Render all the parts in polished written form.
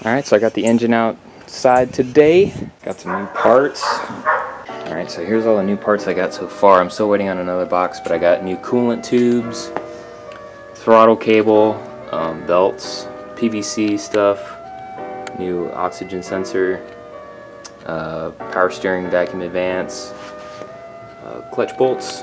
Alright, so I got the engine outside today. Got some new parts. Alright, so here's all the new parts I got so far. I'm still waiting on another box, but I got new coolant tubes, throttle cable, belts, PVC stuff, new oxygen sensor, power steering vacuum advance, clutch bolts.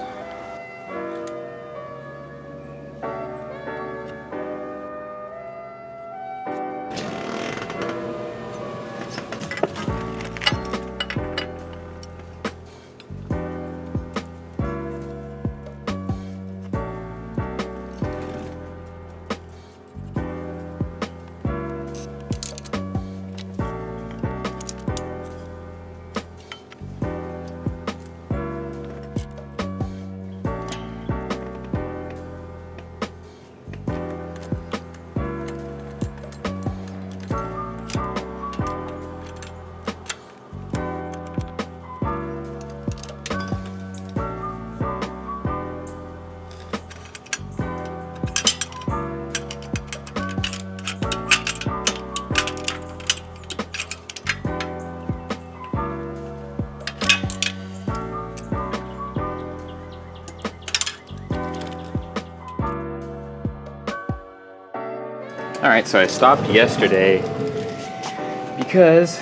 Alright, so I stopped yesterday because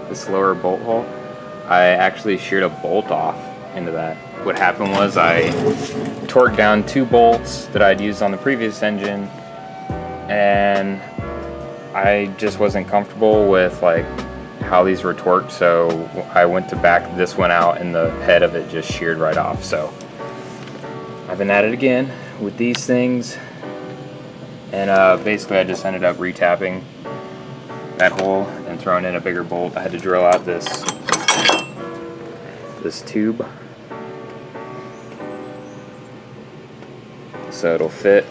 this lower bolt hole, I actually sheared a bolt off into that. What happened was I torqued down 2 bolts that I'd used on the previous engine, and I just wasn't comfortable with like how these were torqued, so I went to back this one out and the head of it just sheared right off. So I've been at it again with these things. And basically I just ended up retapping that hole and throwing in a bigger bolt. I had to drill out this tube so it'll fit.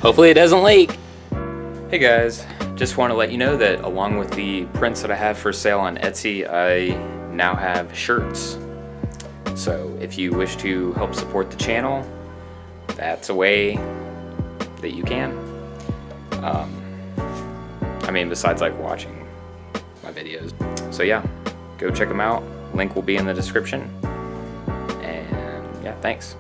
Hopefully it doesn't leak. Hey guys, just want to let you know that along with the prints that I have for sale on Etsy, I now have shirts. So if you wish to help support the channel, that's a way that you can. I mean, besides like watching my videos. So yeah, go check them out. Link will be in the description. And yeah, thanks.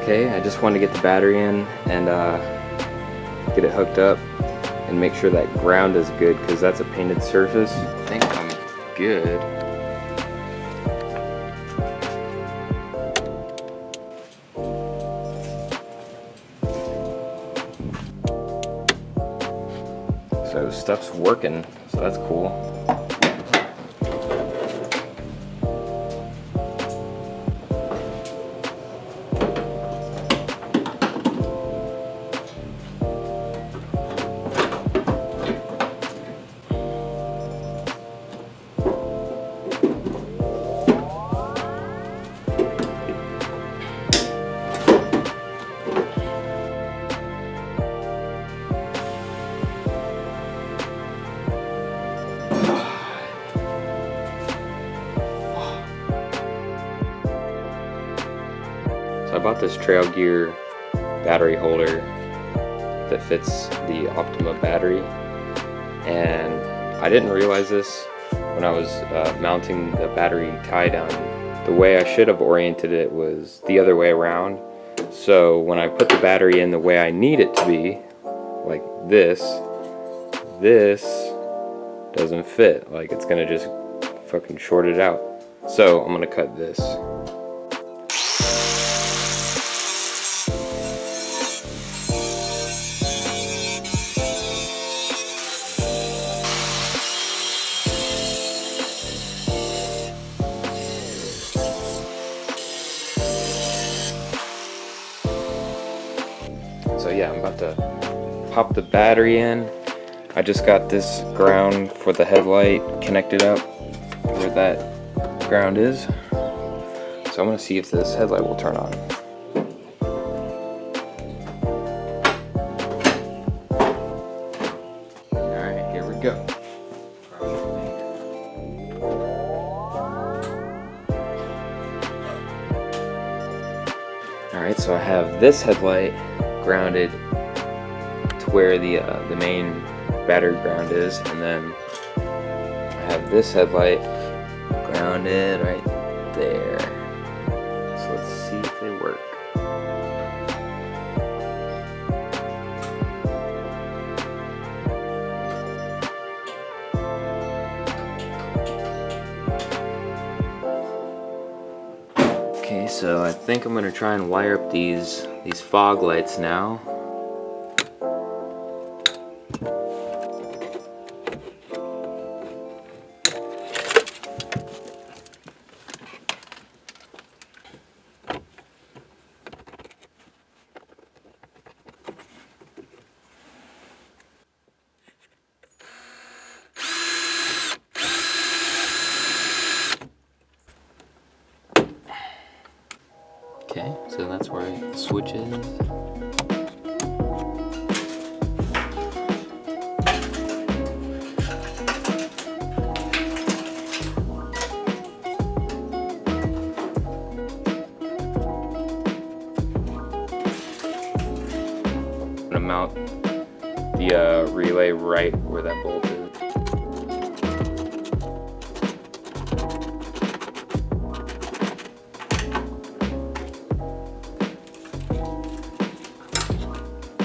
Okay, I just wanted to get the battery in and get it hooked up and make sure that ground is good, because that's a painted surface. I think I'm good. So stuff's working, so that's cool. So I bought this Trail Gear battery holder that fits the Optima battery, and I didn't realize this when I was mounting the battery tie down. The way I should have oriented it was the other way around. So when I put the battery in the way I need it to be, like this doesn't fit. Like, it's gonna just fucking short it out. So I'm gonna cut this. So yeah, I'm about to pop the battery in. I just got this ground for the headlight connected up where that ground is. So I'm gonna see if this headlight will turn on. Alright, here we go. Alright, so I have this headlight grounded to where the main battery ground is, and then I have this headlight grounded right there. So let's see if they work. Okay, so I think I'm gonna try and wire up these fog lights now. Okay, so that's where the switch is. I'm gonna mount the relay right where that bolt is.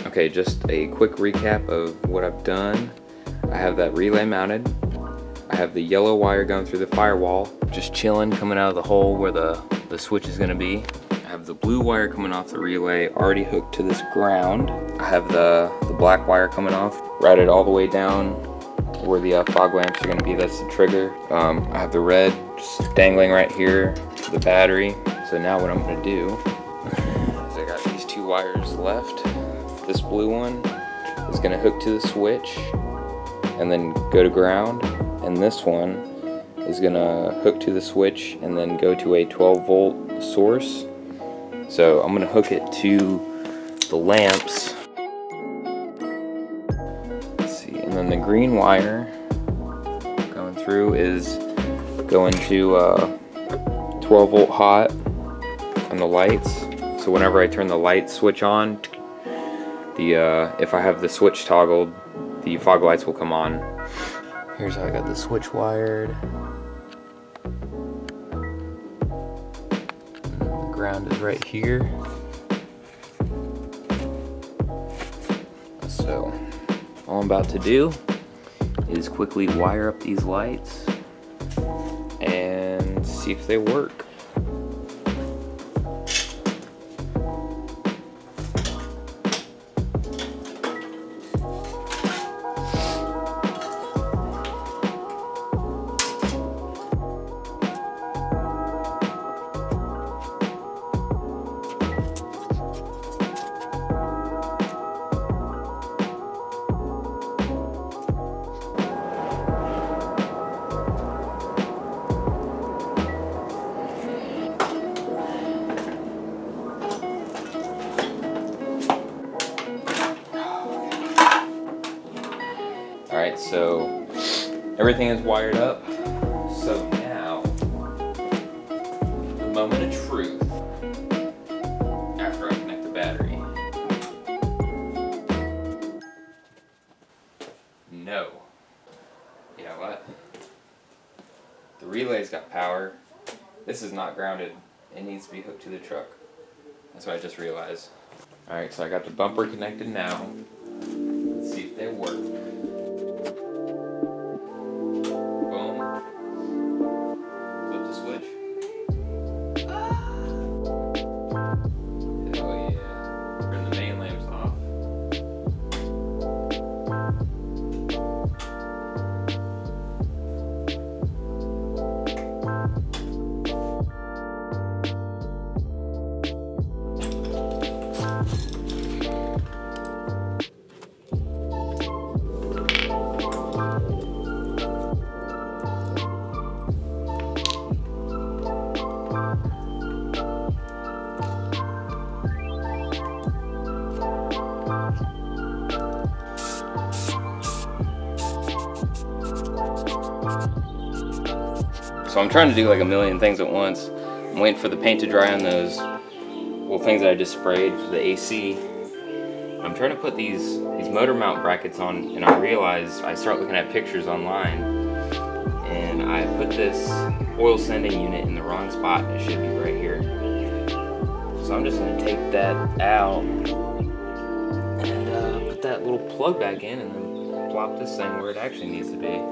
Okay, just a quick recap of what I've done. I have that relay mounted. I have the yellow wire going through the firewall, just chilling, coming out of the hole where the switch is gonna be. I have the blue wire coming off the relay, already hooked to this ground. I have the black wire coming off, routed all the way down where the fog lamps are gonna be. That's the trigger. I have the red just dangling right here to the battery. So now what I'm gonna do is I got these two wires left. This blue one is going to hook to the switch and then go to ground, and this one is going to hook to the switch and then go to a 12-volt source. So I'm going to hook it to the lamps. Let's see, and then the green wire going through is going to 12-volt hot on the lights. So whenever I turn the light switch on, if I have the switch toggled, the fog lights will come on. Here's how I got the switch wired. And the ground is right here. about to do is quickly wire up these lights and see if they work. Alright, so everything is wired up. So now, the moment of truth after I connect the battery. No. You know what? The relay's got power. This is not grounded. It needs to be hooked to the truck. That's what I just realized. Alright, so I got the bumper connected now. Let's see if they work. So I'm trying to do like a million things at once. I'm waiting for the paint to dry on those little things that I just sprayed for the AC. I'm trying to put these motor mount brackets on, and I realized I start looking at pictures online, and I put this oil sending unit in the wrong spot. It should be right here. So I'm just gonna take that out and put that little plug back in, and then plop this thing where it actually needs to be.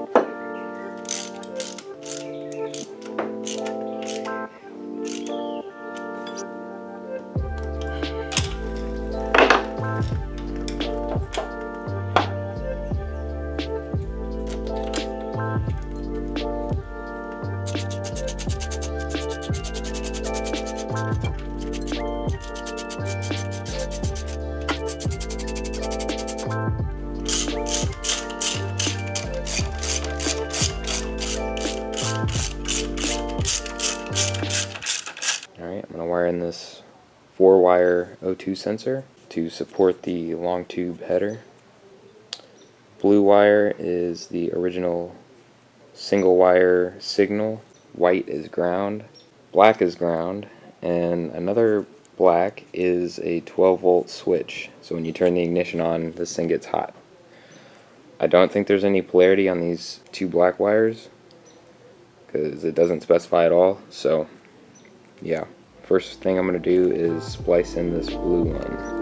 I'm going to wire in this 4-wire O2 sensor to support the long tube header. Blue wire is the original single wire signal, white is ground, black is ground, and another black is a 12-volt switch. So when you turn the ignition on, this thing gets hot. I don't think there's any polarity on these two black wires because it doesn't specify at all. So yeah, first thing I'm going to do is splice in this blue one.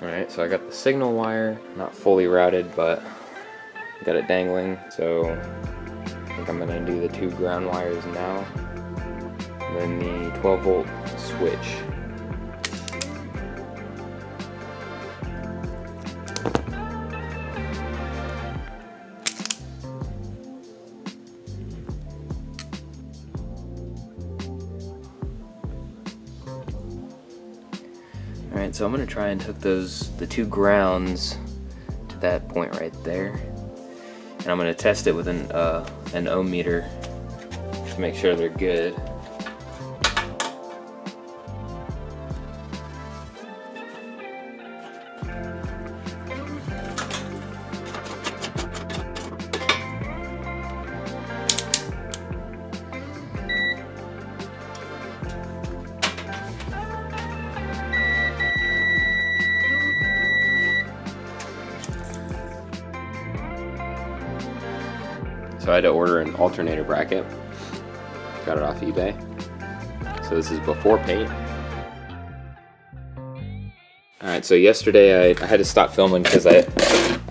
Alright, so I got the signal wire, not fully routed, but got it dangling, so I think I'm going to do the two ground wires now, and then the 12-volt switch. Alright, so I'm going to try and hook the two grounds to that point right there. and I'm gonna test it with an ohm meter to make sure they're good. So I had to order an alternator bracket. Got it off eBay. So this is before paint. Alright, so yesterday I had to stop filming because I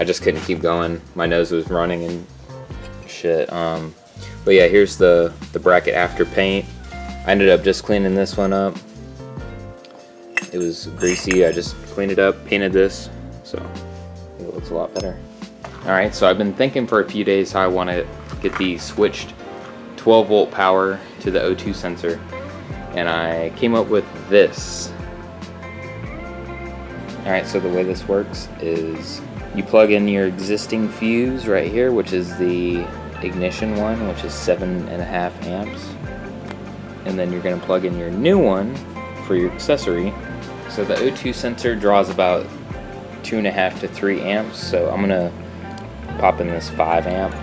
just couldn't keep going. My nose was running and shit. But yeah, here's the bracket after paint. I ended up just cleaning this one up. It was greasy. I just cleaned it up, painted this, so I think it looks a lot better. Alright, so I've been thinking for a few days how I want to get the switched 12 volt power to the O2 sensor, and I came up with this. Alright, so the way this works is you plug in your existing fuse right here, which is the ignition one, which is 7.5 amps, and then you're going to plug in your new one for your accessory. So the O2 sensor draws about 2.5 to 3 amps, so I'm going to pop in this 5 amp.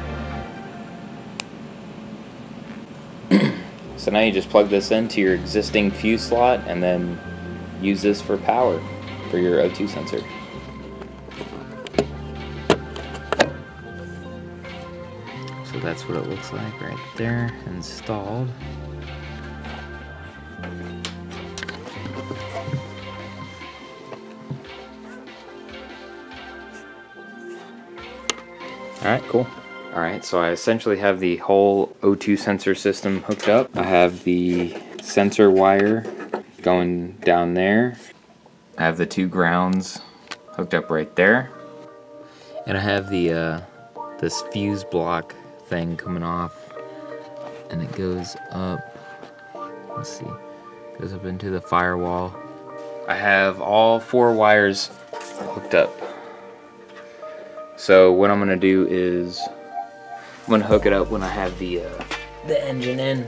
So now you just plug this into your existing fuse slot and then use this for power for your O2 sensor. So that's what it looks like right there, installed. Alright, cool. Alright, so I essentially have the whole O2 sensor system hooked up. I have the sensor wire going down there. I have the 2 grounds hooked up right there. And I have the this fuse block thing coming off, and it goes up, let's see, goes up into the firewall. I have all 4 wires hooked up. So what I'm gonna do is I'm gonna hook it up when I have the engine in.